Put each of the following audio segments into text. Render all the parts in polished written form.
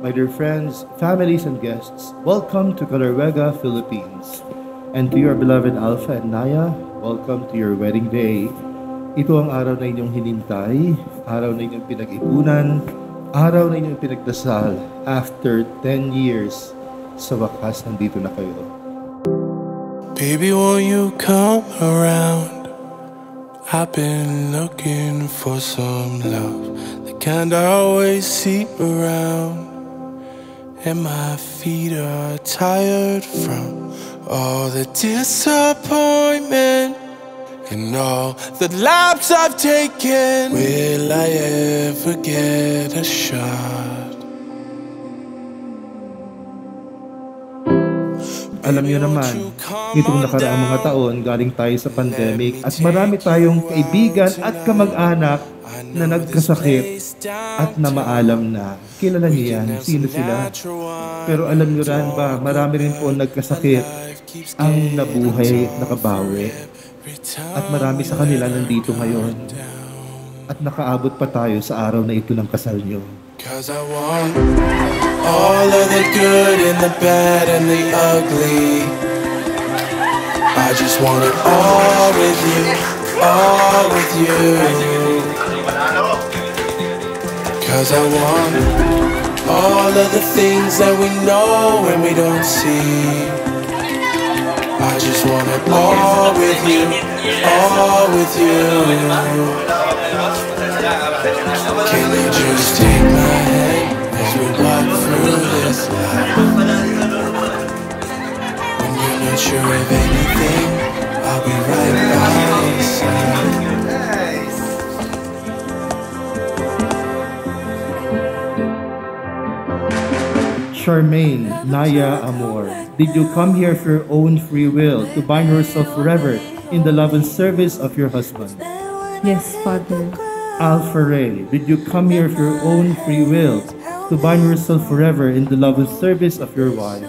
My dear friends, families, and guests, welcome to Calaruega, Philippines. And to your beloved Alpha and Naya, welcome to your wedding day. Ito ang araw na inyong hinintay, araw na inyong pinag-ipunan, araw na inyong pinagdasal. After 10 years, sa wakas nandito na kayo. Baby, won't you come around? I've been looking for some love that can't always seep around. And my feet are tired from all the disappointment and all the laps I've taken. Will I ever get a shot? Alam niyo naman, nitong nakaraang mga taon, galing tayo sa pandemic at marami tayong kaibigan at kamag-anak na nagkasakit at na maalam na. Kilala niyo yan, sino sila? Pero alam niyo rin ba, marami rin po nagkasakit ang nabuhay, nakabawi. At marami sa kanila nandito ngayon. At nakaabot pa tayo sa araw na ito ng kasal niyo. 'Cause I want all of the good and the bad and the ugly. I just want it all with you, all with you. 'Cause I want all of the things that we know and we don't see. I just want it all with you, all with you. Can you just take my hand as we walk through this life? When you're not sure of anything, I'll be right by your side. Charmaine, Naya, Amor, did you come here for your own free will to bind yourself forever in the love and service of your husband? Yes, Father. Alpha Ray, did you come here for your own free will to bind yourself forever in the love and service of your wife?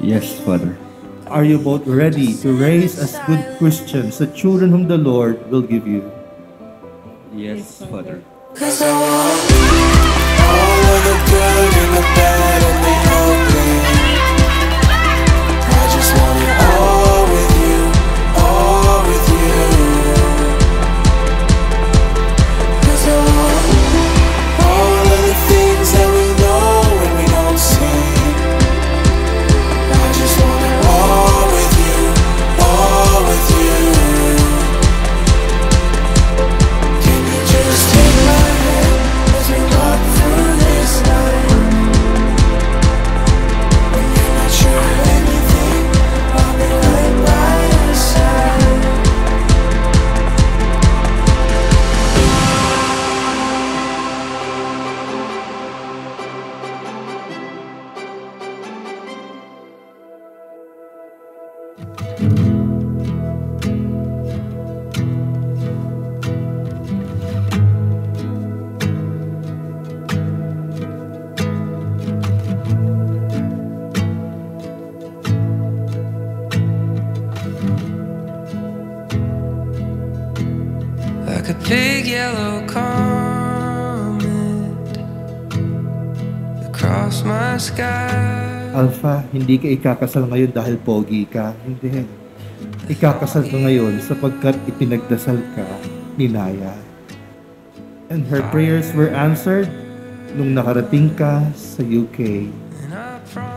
Yes, Father. Are you both ready to raise as good Christians the children whom the Lord will give you? Yes, Father. 'Cause I want all of the good and the bad and the ugly. I just want it all with you, all with you. 'Cause I want all of the things that we know and we don't see. I just want it all with you, all with you. Can you just take my hand as we walk through this life? When you're not sure of anything, I'll be right by your side. Like a big yellow comet across my sky. Alpha, hindi ka ikakasal ngayon dahil pogi ka. Hindi. Ikakasal ka ngayon sapagkat ipinagdasal ka ni Naya. And her prayers were answered nung nakarating ka sa UK.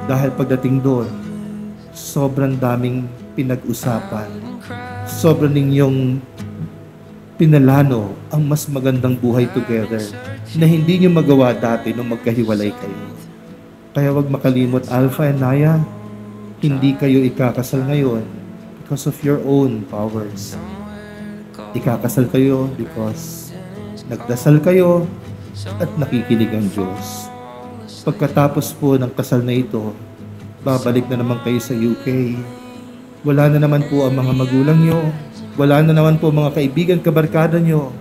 Dahil pagdating doon, sobrang daming pinag-usapan. Sobrang ninyong pinalano ang mas magandang buhay together na hindi nyo magawa dati nung magkahiwalay kayo. Kaya wag makalimot, Alpha and Naya, hindi kayo ikakasal ngayon because of your own powers. Ikakasal kayo because nagdasal kayo at nakikinig ang Diyos. Pagkatapos po ng kasal na ito, babalik na naman kayo sa UK. Wala na naman po ang mga magulang nyo. Wala na naman po mga kaibigan, kabarkada nyo.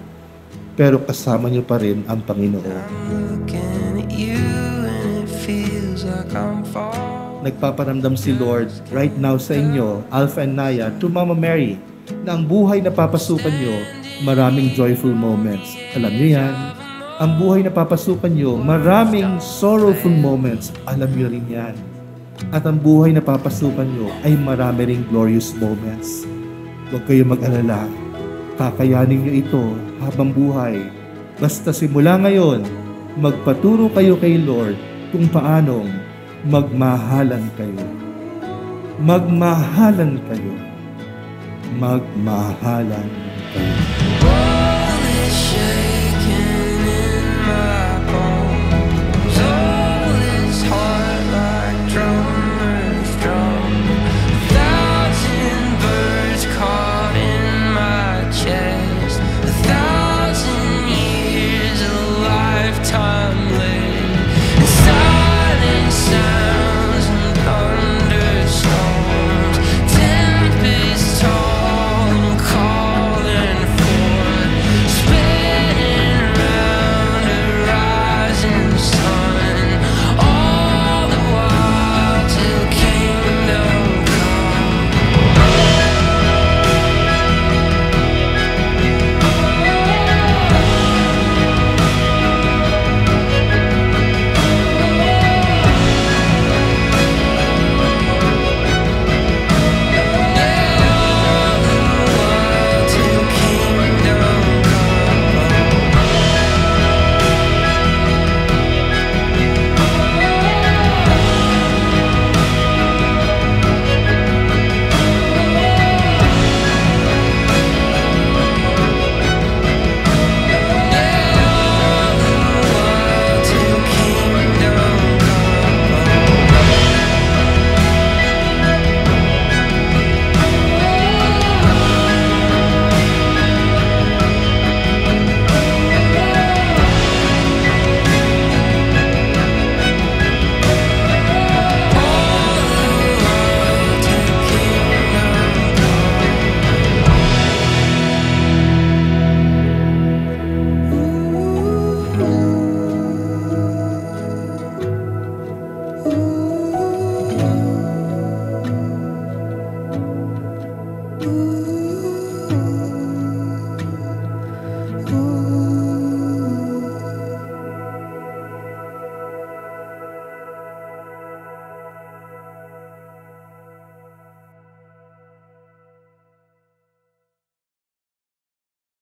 Pero kasama nyo pa rin ang Panginoon. Nagpaparamdam si Lord right now sa inyo, Alpha and Naya, to Mama Mary, na ang buhay na papasukan nyo, maraming joyful moments. Alam nyo yan, Ang buhay na papasukan nyo, maraming sorrowful moments. Alam nyo rin yan. At ang buhay na papasukan nyo ay marami ring glorious moments. Huwag kayong mag-alala. Kakayanin nyo ito habang buhay. Basta simula ngayon, magpaturo kayo kay Lord kung paanong magmahalan kayo. Magmahalan kayo. Magmahalan kayo.